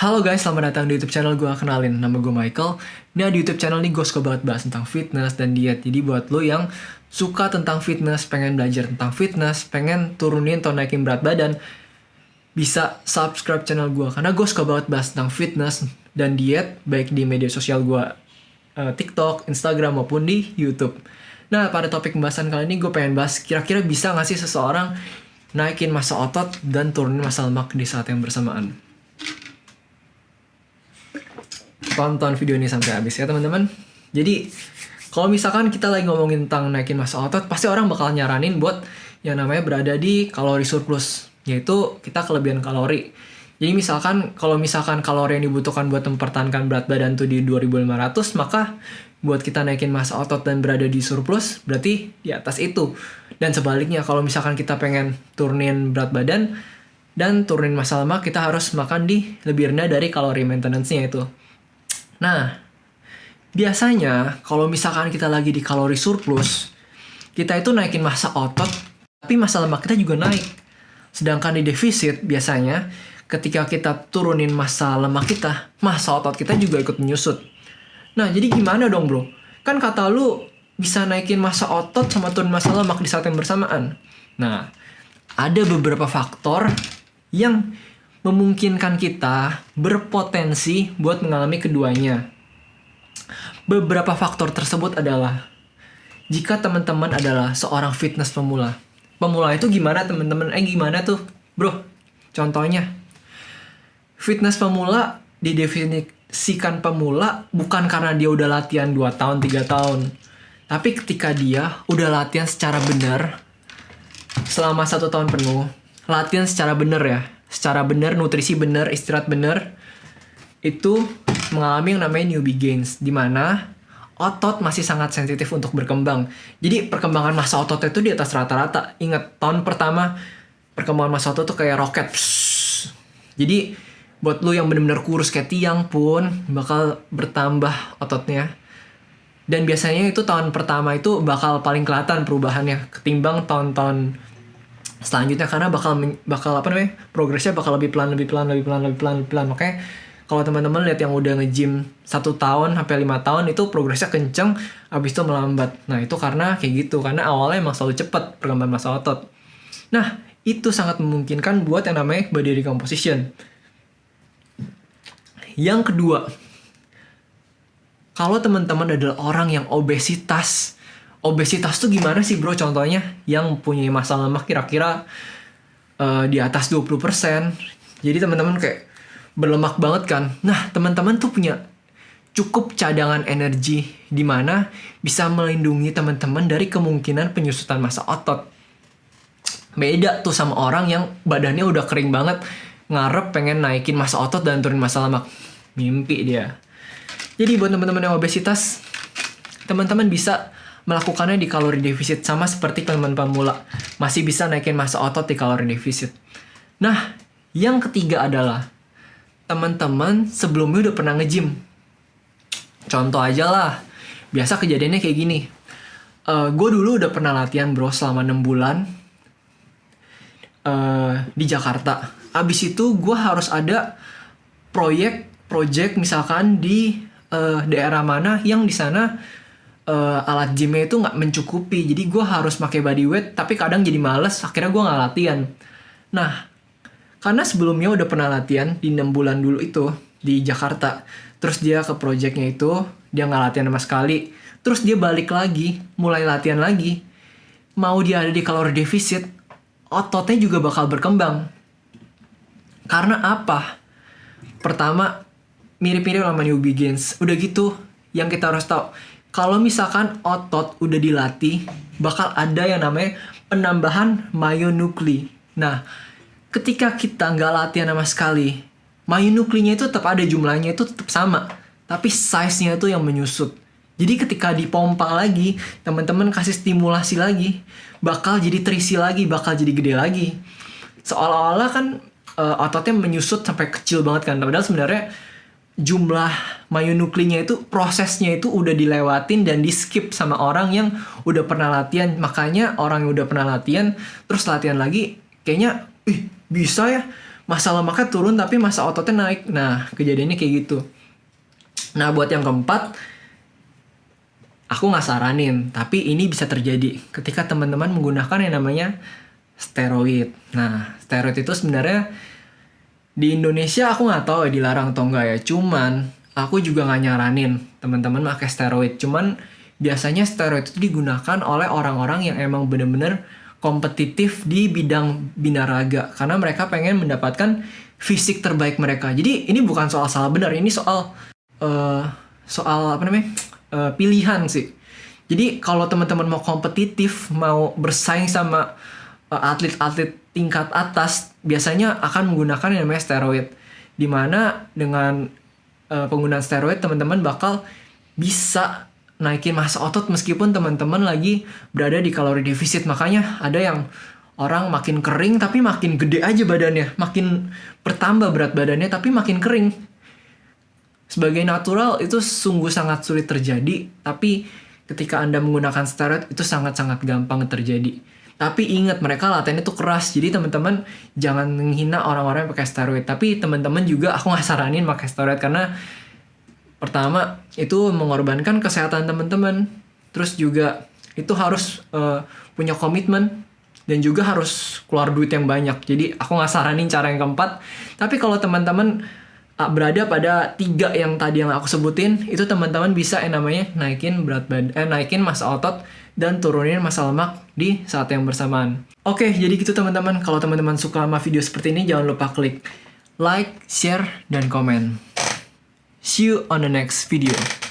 Halo guys, selamat datang di YouTube channel gue. Kenalin, nama gue Michael. Nah, di YouTube channel ini gue suka banget bahas tentang fitness dan diet. Jadi buat lo yang suka tentang fitness, pengen belajar tentang fitness, pengen turunin atau naikin berat badan, bisa subscribe channel gue. Karena gue suka banget bahas tentang fitness dan diet, baik di media sosial gue, TikTok, Instagram, maupun di YouTube. Nah, pada topik pembahasan kali ini gue pengen bahas kira-kira bisa gak sih seseorang naikin massa otot dan turunin massa lemak di saat yang bersamaan. Tonton video ini sampai habis ya teman-teman. Jadi kalau misalkan kita lagi ngomongin tentang naikin massa otot, pasti orang bakal nyaranin buat yang namanya berada di kalori surplus, yaitu kita kelebihan kalori. Jadi kalau misalkan kalori yang dibutuhkan buat mempertahankan berat badan tuh di 2500, maka buat kita naikin massa otot dan berada di surplus berarti di atas itu. Dan sebaliknya, kalau misalkan kita pengen turunin berat badan dan turunin massa lemak, kita harus makan di lebih rendah dari kalori maintenance-nya itu. Nah, biasanya kalau misalkan kita lagi di kalori surplus, kita itu naikin massa otot, tapi massa lemak kita juga naik. Sedangkan di defisit, biasanya ketika kita turunin massa lemak kita, massa otot kita juga ikut menyusut. Nah, jadi gimana dong bro? Kan kata lu bisa naikin massa otot sama turun massa lemak di saat yang bersamaan. Nah, ada beberapa faktor yang memungkinkan kita berpotensi buat mengalami keduanya. Beberapa faktor tersebut adalah jika teman-teman adalah seorang fitness pemula. Pemula itu gimana teman-teman? Gimana tuh bro? Contohnya, fitness pemula didefinisikan pemula bukan karena dia udah latihan 2 tahun, 3 tahun. Tapi ketika dia udah latihan secara benar selama 1 tahun penuh, latihan secara benar ya, secara benar, nutrisi benar, istirahat benar, itu mengalami yang namanya newbie gains, di mana otot masih sangat sensitif untuk berkembang. Jadi perkembangan massa otot itu di atas rata-rata. Ingat, tahun pertama perkembangan massa otot tuh kayak roket. Jadi buat lu yang benar-benar kurus kayak tiang pun bakal bertambah ototnya. Dan biasanya itu tahun pertama itu bakal paling kelihatan perubahannya ketimbang tahun-tahun selanjutnya, karena bakal progresnya bakal lebih pelan. Makanya kalau teman-teman lihat yang udah nge-gym 1 tahun sampai 5 tahun itu progresnya kenceng, abis itu melambat. Nah, itu karena kayak gitu, karena awalnya emang selalu cepat perkembangan massa otot. Nah, itu sangat memungkinkan buat yang namanya body recomposition. Yang kedua, kalau teman-teman adalah orang yang obesitas tuh gimana sih bro contohnya? Yang punya massa lemak kira-kira di atas 20%. Jadi teman-teman kayak berlemak banget kan. Nah, teman-teman tuh punya cukup cadangan energi di mana bisa melindungi teman-teman dari kemungkinan penyusutan massa otot. Beda tuh sama orang yang badannya udah kering banget, ngarep pengen naikin massa otot dan turunin massa lemak. Mimpi dia. Jadi buat teman-teman yang obesitas, teman-teman bisa melakukannya di kalori defisit sama seperti teman-teman pemula. Masih bisa naikin massa otot di kalori defisit. Nah, yang ketiga adalah teman-teman sebelumnya udah pernah nge-gym. Contoh aja lah. Biasa kejadiannya kayak gini. Gue dulu udah pernah latihan bro selama 6 bulan di Jakarta. Abis itu gue harus ada project misalkan di daerah mana yang di sana alat gymnya itu nggak mencukupi, jadi gue harus pakai body weight, tapi kadang jadi males, akhirnya gue nggak latihan. Nah, karena sebelumnya udah pernah latihan di 6 bulan dulu itu di Jakarta, terus dia ke projectnya itu dia nggak latihan sama sekali, terus dia balik lagi, mulai latihan lagi, mau dia ada di kalori defisit, ototnya juga bakal berkembang. Karena apa? Pertama, mirip-mirip sama newbie gains. Udah gitu, yang kita harus tahu, kalau misalkan otot udah dilatih, bakal ada yang namanya penambahan myonuclei. Nah, ketika kita nggak latihan sama sekali, myonucleinya itu tetap ada, jumlahnya itu tetap sama, tapi size-nya itu yang menyusut. Jadi ketika dipompa lagi, teman-teman kasih stimulasi lagi, bakal jadi terisi lagi, bakal jadi gede lagi. Seolah-olah kan ototnya menyusut sampai kecil banget kan, padahal sebenarnya jumlah myonucleinya itu, prosesnya itu udah dilewatin dan di skip sama orang yang udah pernah latihan. Makanya orang yang udah pernah latihan terus latihan lagi kayaknya bisa ya massa lemaknya turun tapi massa ototnya naik. Nah, kejadiannya kayak gitu. Nah, buat yang keempat, aku nggak saranin, tapi ini bisa terjadi ketika teman-teman menggunakan yang namanya steroid. Nah, steroid itu sebenarnya di Indonesia aku nggak tahu ya dilarang atau enggak ya. Cuman aku juga nggak nyaranin teman-teman pakai steroid. Cuman biasanya steroid itu digunakan oleh orang-orang yang emang bener-bener kompetitif di bidang binaraga karena mereka pengen mendapatkan fisik terbaik mereka. Jadi ini bukan soal salah benar, ini soal apa namanya pilihan sih. Jadi kalau teman-teman mau kompetitif, mau bersaing sama atlet-atlet tingkat atas, biasanya akan menggunakan yang namanya steroid. Dimana dengan penggunaan steroid teman-teman bakal bisa naikin massa otot meskipun teman-teman lagi berada di kalori defisit. Makanya ada yang orang makin kering tapi makin gede aja badannya, makin bertambah berat badannya tapi makin kering. Sebagai natural itu sungguh sangat sulit terjadi, tapi ketika Anda menggunakan steroid itu sangat-sangat gampang terjadi. Tapi ingat, mereka latihannya tuh keras, jadi teman-teman jangan menghina orang-orang yang pakai steroid. Tapi teman-teman juga aku nggak saranin pakai steroid karena pertama itu mengorbankan kesehatan teman-teman, terus juga itu harus punya komitmen dan juga harus keluar duit yang banyak. Jadi aku nggak saranin cara yang keempat. Tapi kalau teman-teman berada pada 3 yang tadi yang aku sebutin, itu teman-teman bisa yang namanya naikin massa otot dan turunin massa lemak di saat yang bersamaan. Oke, jadi gitu teman-teman. Kalau teman-teman suka sama video seperti ini, jangan lupa klik like, share, dan komen. See you on the next video.